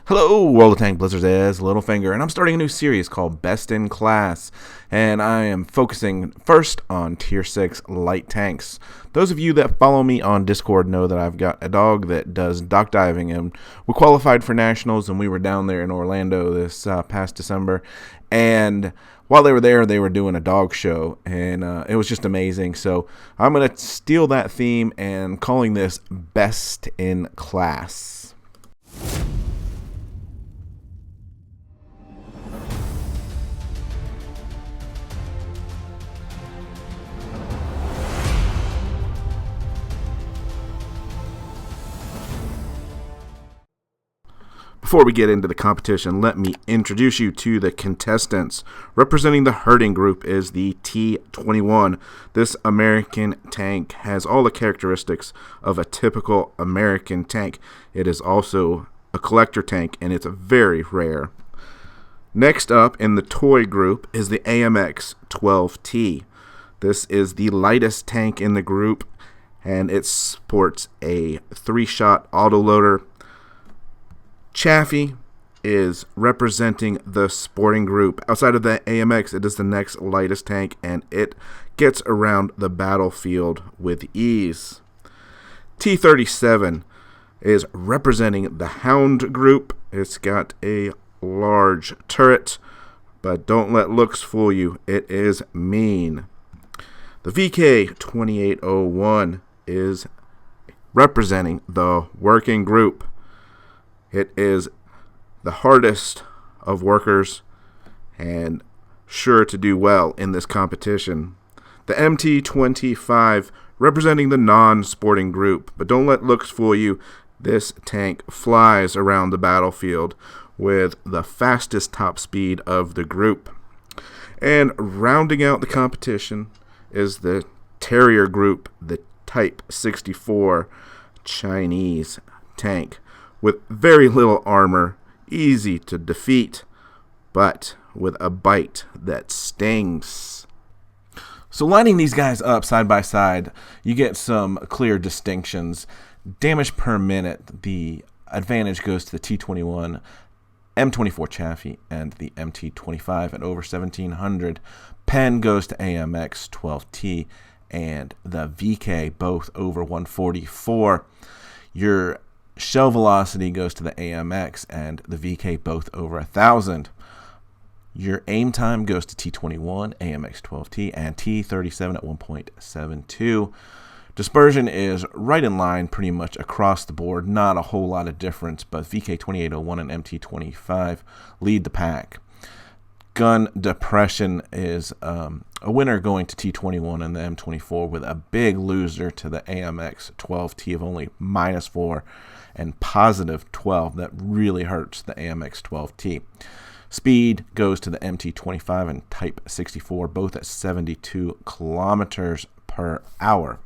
Hello, World of Tank Blizzards is Littlefinger, and I'm starting a new series called Best in Class, and I am focusing first on Tier 6 light tanks. Those of you that follow me on Discord know that I've got a dog that does dock diving, and we qualified for Nationals, and we were down there in Orlando this past December, and while they were there, they were doing a dog show, and it was just amazing. So I'm going to steal that theme and calling this Best in Class. Before we get into the competition, let me introduce you to the contestants. Representing the herding group is the T-21. This American tank has all the characteristics of a typical American tank. It is also a collector tank, and it's very rare. Next up in the toy group is the AMX-12T. This is the lightest tank in the group, and it sports a 3-shot autoloader. Chaffee is representing the sporting group. Outside of the AMX, it is the next lightest tank, and it gets around the battlefield with ease. T-37 is representing the Hound group. It's got a large turret, but don't let looks fool you. It is mean. The VK-2801 is representing the working group. It is the hardest of workers and sure to do well in this competition. The MT-25 representing the non-sporting group, but don't let looks fool you. This tank flies around the battlefield with the fastest top speed of the group. And rounding out the competition is the Terrier group, the Type 64 Chinese tank. With very little armor, easy to defeat, but with a bite that stings. So lining these guys up side by side, you get some clear distinctions. Damage per minute, the advantage goes to the T-21, M24 Chaffee, and the MT-25 at over 1700. Pen goes to AMX-12T and the VK, both over 144. Your shell velocity goes to the AMX and the VK, both over 1000. Your aim time goes to T-21, AMX-12T, and T-37 at 1.72. Dispersion is right in line pretty much across the board. Not a whole lot of difference, but VK-2801 and MT-25 lead the pack. Gun depression is a winner going to T-21 and the M24, with a big loser to the AMX-12T of only -4 and +12. That really hurts the AMX-12T. Speed goes to the MT-25 and Type 64, both at 72 kilometers per hour.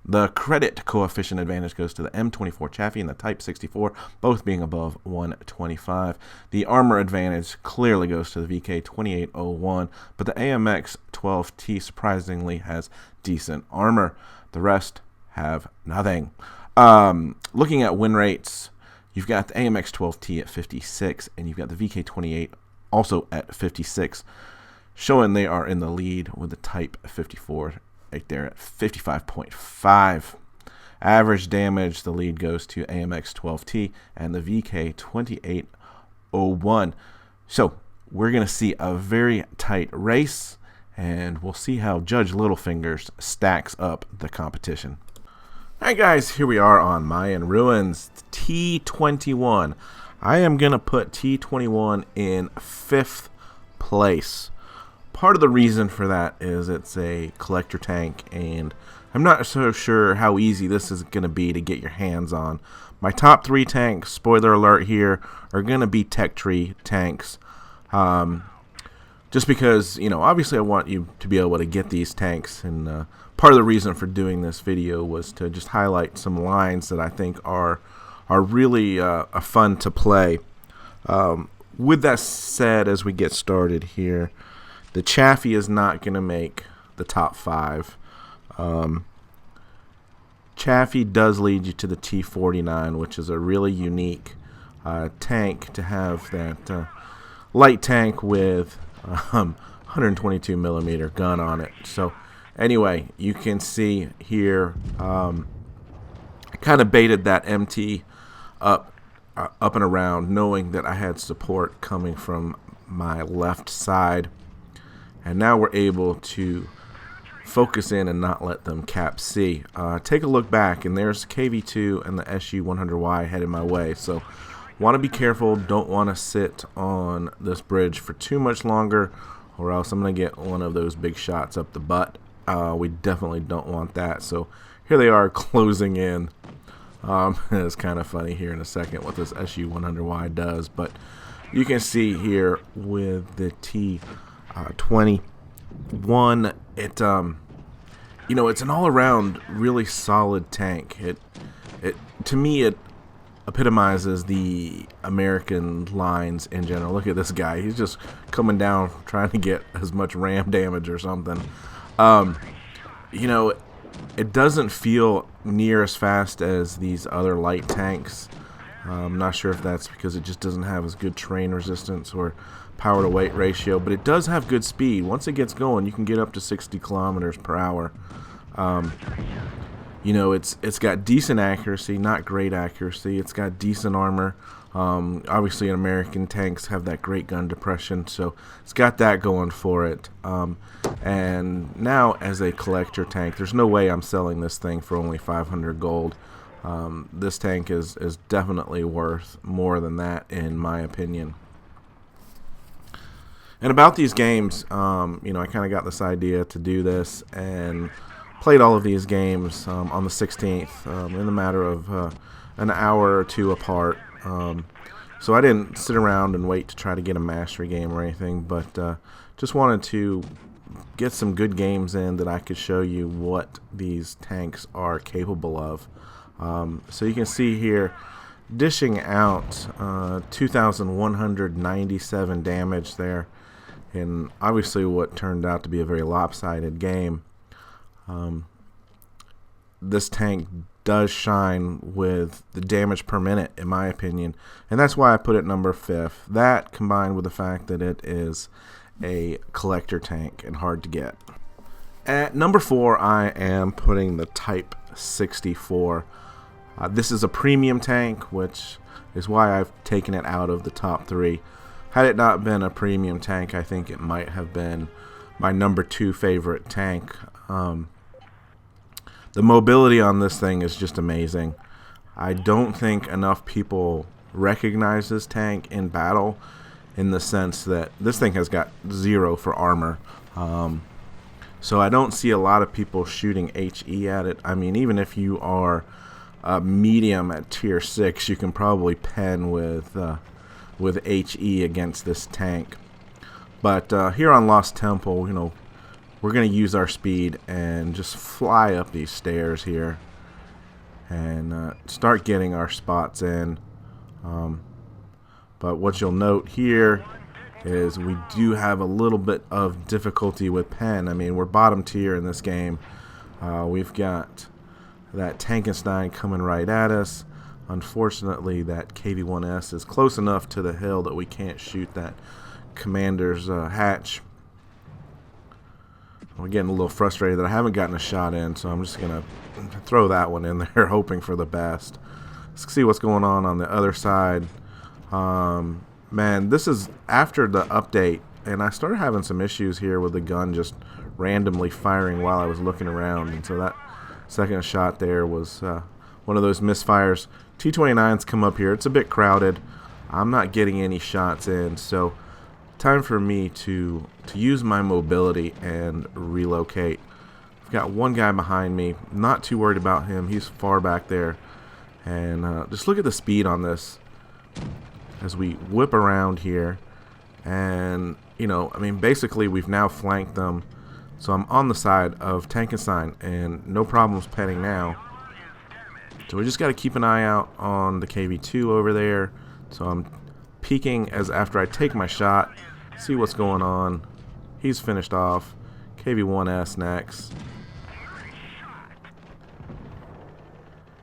The credit coefficient advantage goes to the M24 Chaffee and the Type 64, both being above 125. The armor advantage clearly goes to the VK-2801, but the AMX-12T surprisingly has decent armor. The rest have nothing. Looking at win rates, you've got the AMX-12T at 56, and you've got the VK-28 also at 56, showing they are in the lead with the Type 54 right there at 55.5. Average damage, the lead goes to AMX-12T and the VK-2801. So we're going to see a very tight race, and we'll see how Judge Littlefingers stacks up the competition. Alright guys, here we are on Mayan Ruins, T-21. I am going to put T-21 in 5th place. Part of the reason for that is it's a collector tank, and I'm not so sure how easy this is going to be to get your hands on. My top 3 tanks, spoiler alert here, are going to be tech tree tanks. Just because, obviously I want you to be able to get these tanks, and part of the reason for doing this video was to just highlight some lines that I think are really fun to play. With that said, as we get started here, the Chaffee is not going to make the top 5. Chaffee does lead you to the T49, which is a really unique tank to have that light tank with 122 millimeter gun on it. So anyway, you can see here, I kind of baited that MT up and around, knowing that I had support coming from my left side, and now we're able to focus in and not let them cap C. Take a look back, and there's KV2 and the SU-100Y headed my way, so want to be careful. Don't want to sit on this bridge for too much longer, or else I'm going to get one of those big shots up the butt. We definitely don't want that. So here they are closing in. It's kind of funny here in a second what this SU-100Y does, but you can see here with the T-21, it it's an all-around really solid tank. It to me it epitomizes the American lines in general. Look at this guy; he's just coming down trying to get as much ram damage or something. It doesn't feel near as fast as these other light tanks. I'm not sure if that's because it just doesn't have as good terrain resistance or power to weight ratio, but it does have good speed. Once it gets going, you can get up to 60 kilometers per hour. It's got decent accuracy, not great accuracy. It's got decent armor. Obviously, American tanks have that great gun depression, so it's got that going for it. And now, as a collector tank, there's no way I'm selling this thing for only 500 gold. This tank is definitely worth more than that, in my opinion. And about these games, I kind of got this idea to do this and played all of these games on the 16th in a matter of an hour or two apart. So I didn't sit around and wait to try to get a mastery game or anything, but just wanted to get some good games in that I could show you what these tanks are capable of. So you can see here, dishing out 2,197 damage there, in obviously what turned out to be a very lopsided game. This tank does shine with the damage per minute, in my opinion, and that's why I put it number 5th. That combined with the fact that it is a collector tank and hard to get. At number 4, I am putting the Type 64. This is a premium tank, which is why I've taken it out of the top 3. Had it not been a premium tank, I think it might have been my number 2 favorite tank. The mobility on this thing is just amazing. I don't think enough people recognize this tank in battle, in the sense that this thing has got 0 for armor. So I don't see a lot of people shooting HE at it. I mean, even if you are medium at tier 6, you can probably pen with HE against this tank. But here on Lost Temple, we're going to use our speed and just fly up these stairs here and start getting our spots in. But what you'll note here is we do have a little bit of difficulty with pen. I mean, we're bottom tier in this game. We've got that Tankenstein coming right at us. Unfortunately, that KV-1S is close enough to the hill that we can't shoot that commander's hatch. I'm getting a little frustrated that I haven't gotten a shot in, so I'm just going to throw that one in there, hoping for the best. Let's see what's going on the other side. Man, this is after the update, and I started having some issues here with the gun just randomly firing while I was looking around, and so that second shot there was one of those misfires. T-29s come up here. It's a bit crowded. I'm not getting any shots in, so time for me to use my mobility and relocate. I've got one guy behind me. Not too worried about him. He's far back there. And just look at the speed on this as we whip around here. And, basically we've now flanked them. So I'm on the side of Tankenstein and no problems penning now. So we just got to keep an eye out on the KV-2 over there. So I'm peeking as after I take my shot, see what's going on. He's finished off. KV-1S next.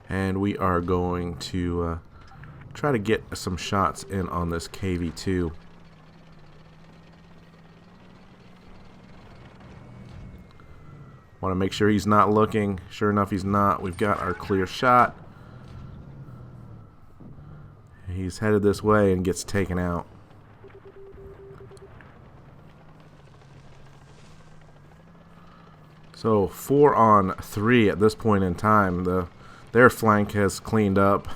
And we are going to Try to get some shots in on this KV2. Want to make sure he's not looking. Sure enough, he's not. We've got our clear shot. He's headed this way and gets taken out. So 4 on 3 at this point in time. Their flank has cleaned up.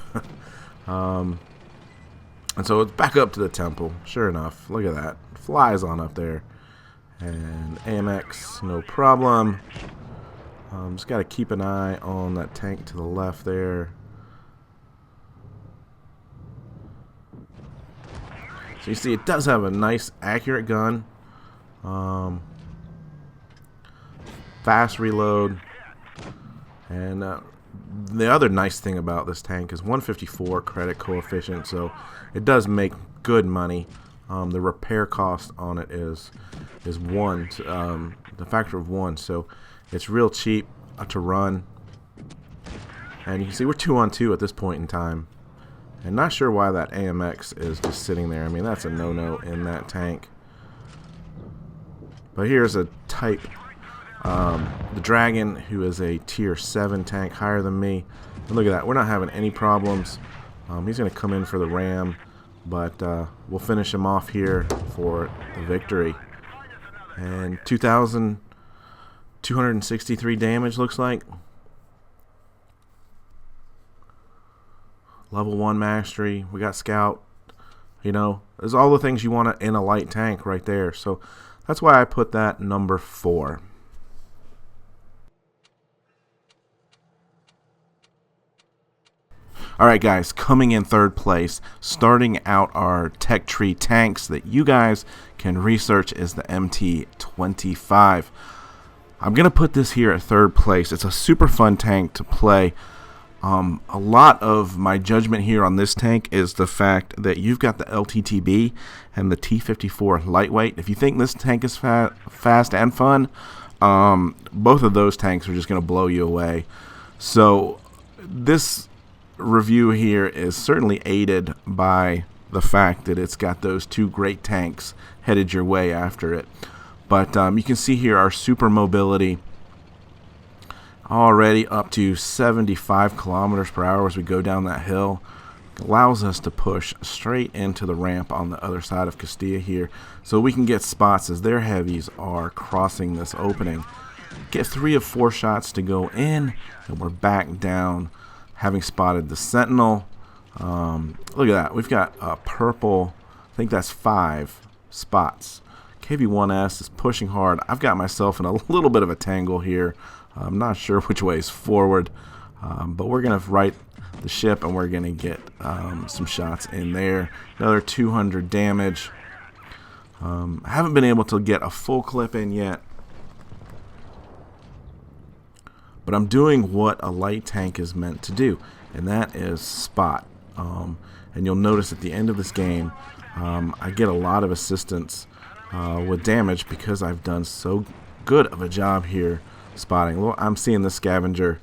And so it's back up to the temple. Sure enough. Look at that. Flies on up there. And AMX, no problem. Just got to keep an eye on that tank to the left there. So you see it does have a nice accurate gun. Fast reload. And the other nice thing about this tank is 154 credit coefficient, so it does make good money. The repair cost on it is 1, the factor of 1, so it's real cheap to run. And you can see we're 2 on 2 at this point in time. And not sure why that AMX is just sitting there. I mean, that's a no-no in that tank. But here's a type, the Dragon, who is a tier 7 tank, higher than me. And look at that, we're not having any problems. He's going to come in for the ram, but we'll finish him off here for the victory. And 2,263 damage, looks like. Level 1 mastery. We got scout. You know, there's all the things you want in a light tank right there. So that's why I put that number 4. Alright guys, coming in 3rd place, starting out our tech tree tanks that you guys can research, is the MT25. I'm going to put this here at 3rd place. It's a super fun tank to play. A lot of my judgment here on this tank is the fact that you've got the LTTB and the T54 lightweight. If you think this tank is fast and fun, both of those tanks are just going to blow you away. So this review here is certainly aided by the fact that it's got those 2 great tanks headed your way after it. But you can see here our super mobility already up to 75 kilometers per hour as we go down that hill. It allows us to push straight into the ramp on the other side of Castilla here, so we can get spots as their heavies are crossing this opening. Get 3 of 4 shots to go in, and we're back down, having spotted the Sentinel. Look at that. We've got a purple, I think that's 5 spots. KV1S is pushing hard. I've got myself in a little bit of a tangle here. I'm not sure which way is forward, but we're going to right the ship and we're going to get some shots in there. Another 200 damage. I haven't been able to get a full clip in yet, but I'm doing what a light tank is meant to do, and that is spot. And you'll notice at the end of this game, I get a lot of assistance with damage because I've done so good of a job here spotting. Well, I'm seeing the scavenger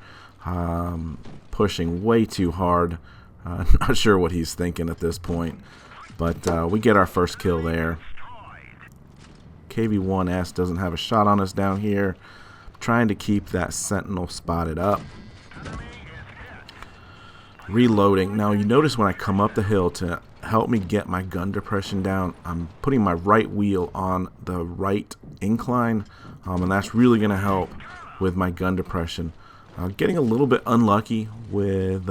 pushing way too hard. Not sure what he's thinking at this point, but we get our first kill there. KV1S doesn't have a shot on us down here. Trying to keep that Sentinel spotted up. Reloading. Now you notice when I come up the hill to help me get my gun depression down, I'm putting my right wheel on the right incline, and that's really going to help with my gun depression. Getting a little bit unlucky with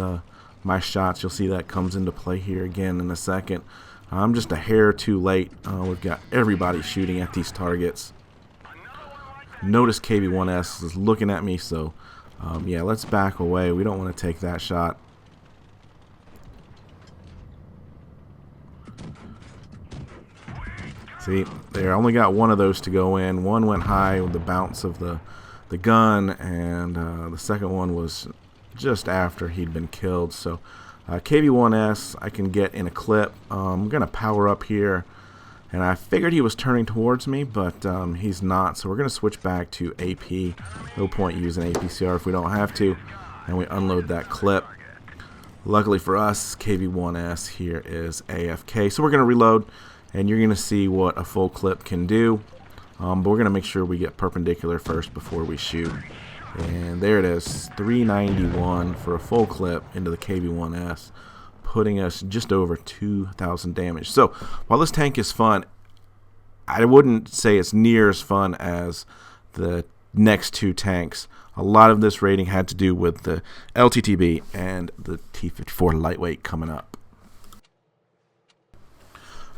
my shots. You'll see that comes into play here again in a second. I'm just a hair too late. We've got everybody shooting at these targets. Notice KV1S is looking at me, so yeah, let's back away. We don't want to take that shot. See, there, I only got 1 of those to go in. 1 went high with the bounce of the gun, and the second one was just after he'd been killed. So KV1S I can get in a clip. I'm going to power up here, and I figured he was turning towards me, but he's not, so we're going to switch back to AP. No point using APCR if we don't have to, and we unload that clip. Luckily for us, KV-1S here is AFK. So we're going to reload, and you're going to see what a full clip can do. But we're going to make sure we get perpendicular first before we shoot. And there it is, 391 for a full clip into the KV-1S, putting us just over 2,000 damage. So while this tank is fun, I wouldn't say it's near as fun as the next two tanks. A lot of this rating had to do with the LTTB and the T-54 lightweight coming up.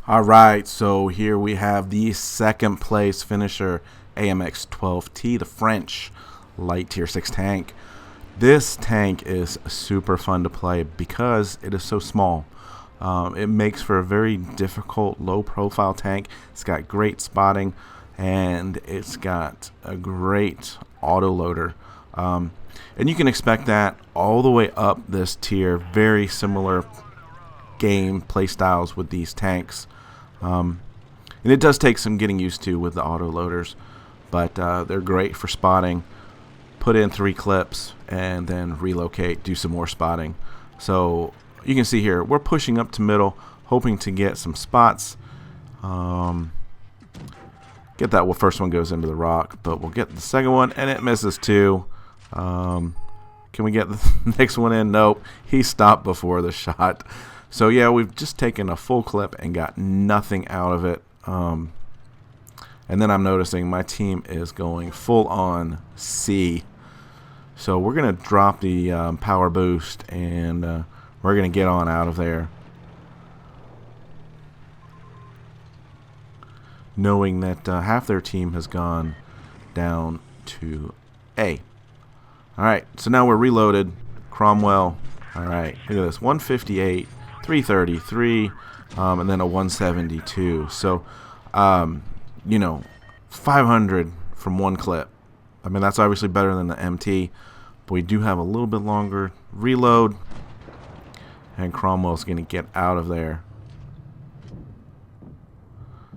Alright, so here we have the second place finisher, AMX-12T, the French light tier 6 tank. This tank is super fun to play because it is so small. It makes for a very difficult low profile tank. It's got great spotting, and it's got a great autoloader. And you can expect that all the way up this tier. Very similar game play styles with these tanks. And it does take some getting used to with the autoloaders, but they're great for spotting. Put in 3 clips and then relocate, do some more spotting. So you can see here, we're pushing up to middle, hoping to get some spots. Get that first one goes into the rock, but we'll get the second one, and it misses too. Can we get the next one in? Nope, he stopped before the shot. So yeah, we've just taken a full clip and got nothing out of it. And then I'm noticing my team is going full on C. So we're going to drop the power boost, and we're going to get on out of there, knowing that half their team has gone down to A. Alright, so now we're reloaded. Cromwell. Alright, look at this. 158, 333, and then a 172. So, you know, 500 from one clip. I mean, that's obviously better than the MT, but we do have a little bit longer reload, and Cromwell's going to get out of there.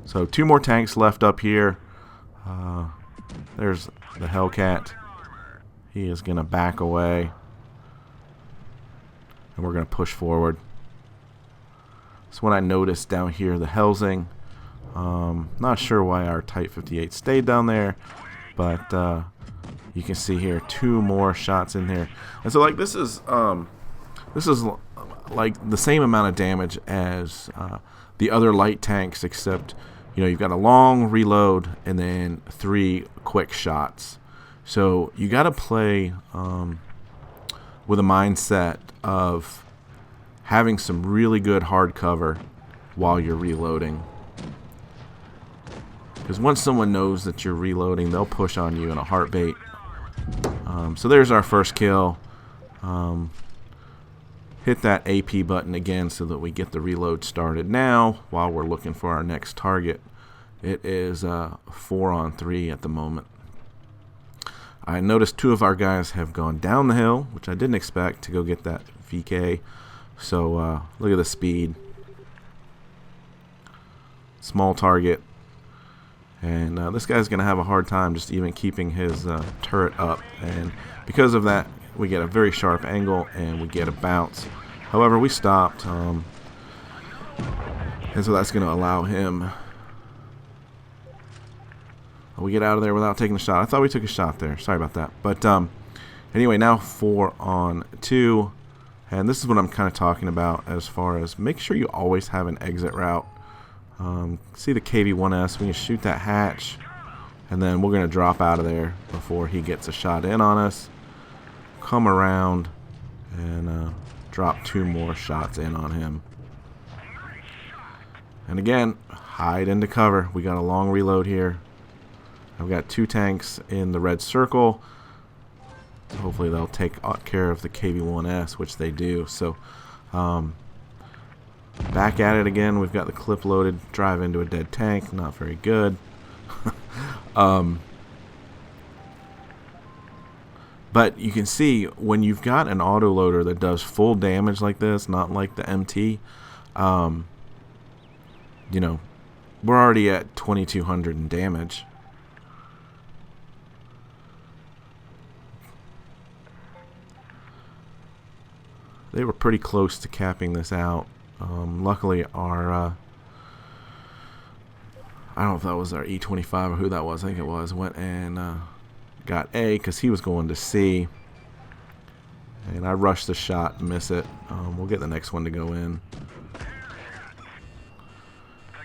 So 2 more tanks left up here. There's the Hellcat. He is going to back away, and we're going to push forward. So what I noticed down here, the Helsing. Not sure why our Type 58 stayed down there, but you can see here 2 more shots in there, and so like this is like the same amount of damage as the other light tanks, except you know you've got a long reload and then 3 quick shots. So you got to play with a mindset of having some really good hard cover while you're reloading. Because once someone knows that you're reloading, they'll push on you in a heartbeat. So there's our first kill. Hit that AP button again so that we get the reload started now while we're looking for our next target. It is 4 on 3 at the moment. I noticed 2 of our guys have gone down the hill, which I didn't expect, to go get that VK. So look at the speed. Small target. And this guy's going to have a hard time just even keeping his turret up. And because of that, we get a very sharp angle and we get a bounce. However, we stopped. And so that's going to allow him. We get out of there without taking a shot. I thought we took a shot there. Sorry about that. But anyway, now 4 on 2. And this is what I'm kind of talking about as far as make sure you always have an exit route. See the KV-1S, we can shoot that hatch, and then we're going to drop out of there before he gets a shot in on us. Come around and drop 2 more shots in on him. And again, hide into cover. We got a long reload here. I've got 2 tanks in the red circle. Hopefully they'll take care of the KV-1S, which they do. So, back at it again. We've got the clip loaded. Drive into a dead tank. Not very good. But you can see when you've got an autoloader that does full damage like this, not like the MT, you know, we're already at 2,200 in damage. they were pretty close to capping this out. Luckily, our I don't know if that was our E25 or who that was. I think it was. Went and got A because he was going to C. And I rushed the shot, miss it. We'll get the next one to go in.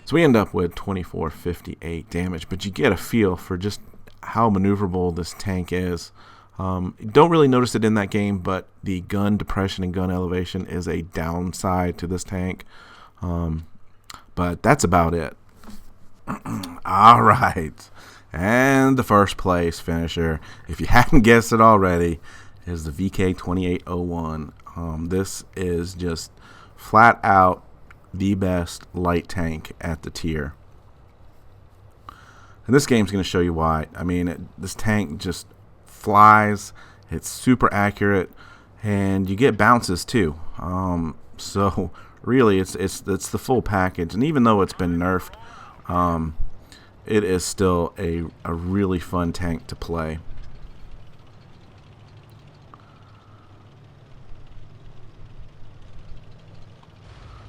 So we end up with 2458 damage. But you get a feel for just how maneuverable this tank is. Don't really notice it in that game, but the gun depression and gun elevation is a downside to this tank. But that's about it. All right, and the first place finisher, if you hadn't guessed it already, is the VK2801. This is just flat out the best light tank at the tier, and this game's going to show you why. I mean, this tank just flies. It's super accurate, and you get bounces too. So really, it's the full package, and even though it's been nerfed, it is still a really fun tank to play.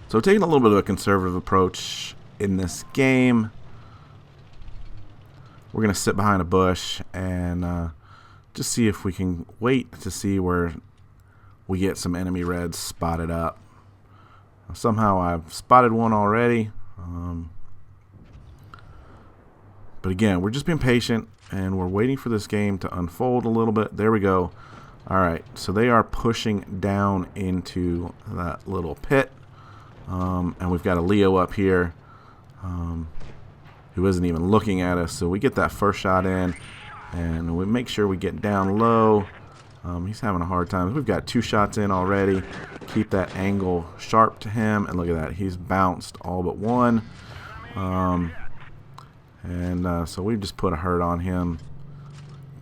So taking a little bit of a conservative approach in this game, we're going to sit behind a bush and just see if we can wait to see where we get some enemy reds spotted up. Somehow I've spotted one already. But again, we're just being patient, and we're waiting for this game to unfold a little bit. There we go. All right, so they are pushing down into that little pit. And we've got a Leo up here who isn't even looking at us. So we get that first shot in, and we make sure we get down low. He's having a hard time. We've got 2 shots in already. Keep that angle sharp to him, and look at that. He's bounced all but one. So we've just put a hurt on him.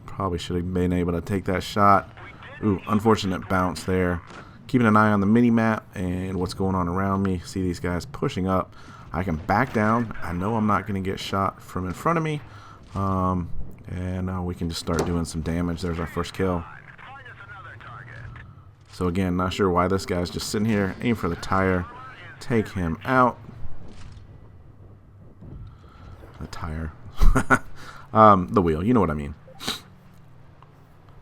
Probably should have been able to take that shot. Ooh, unfortunate bounce there. Keeping an eye on the mini-map and what's going on around me. See these guys pushing up. I can back down. I know I'm not going to get shot from in front of me. We can just start doing some damage. There's our first kill. So again, not sure why this guy's just sitting here. Aim for the tire. Take him out. The tire. The wheel. You know what I mean.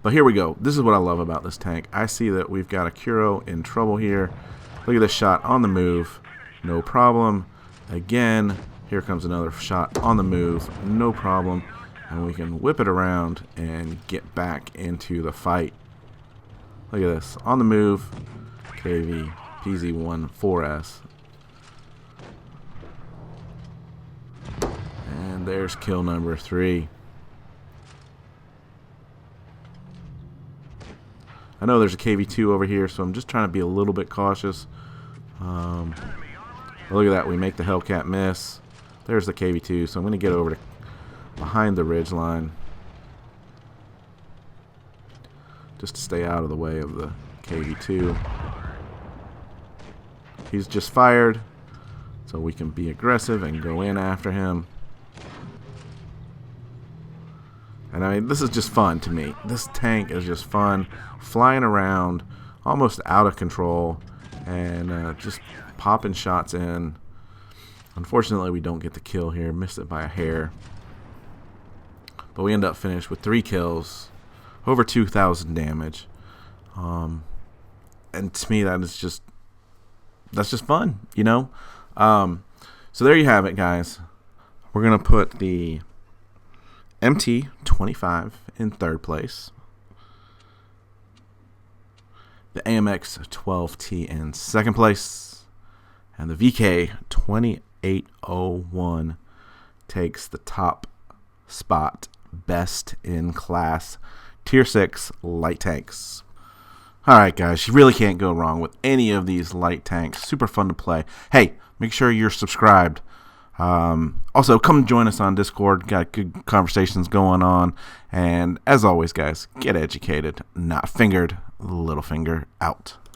But here we go. This is what I love about this tank. I see that we've got a Kuro in trouble here. Look at this shot on the move. No problem. Again, here comes another shot on the move. No problem. And we can whip it around and get back into the fight. Look at this. On the move. KV PZ1 4S. And there's kill number 3. I know there's a KV2 over here, so I'm just trying to be a little bit cautious. Look at that. We make the Hellcat miss. There's the KV2, so I'm going to get over to behind the ridge line just to stay out of the way of the KV2. He's just fired, so we can be aggressive and go in after him. And I mean, this is just fun to me. This tank is just fun, flying around, almost out of control, and just popping shots in. Unfortunately, we don't get the kill here. Missed it by a hair. But we end up finished with 3 kills, over 2,000 damage. And to me, that's just fun, you know? So there you have it, guys. We're going to put the MT25 in 3rd place, the AMX 12T in 2nd place, and the VK2801 takes the top spot, best in class tier 6 light tanks. Alright guys, you really can't go wrong with any of these light tanks. Super fun to play. Hey, make sure you're subscribed. Also, come join us on Discord. Got good conversations going on. And as always, guys, get educated, not fingered. Littlefinger out.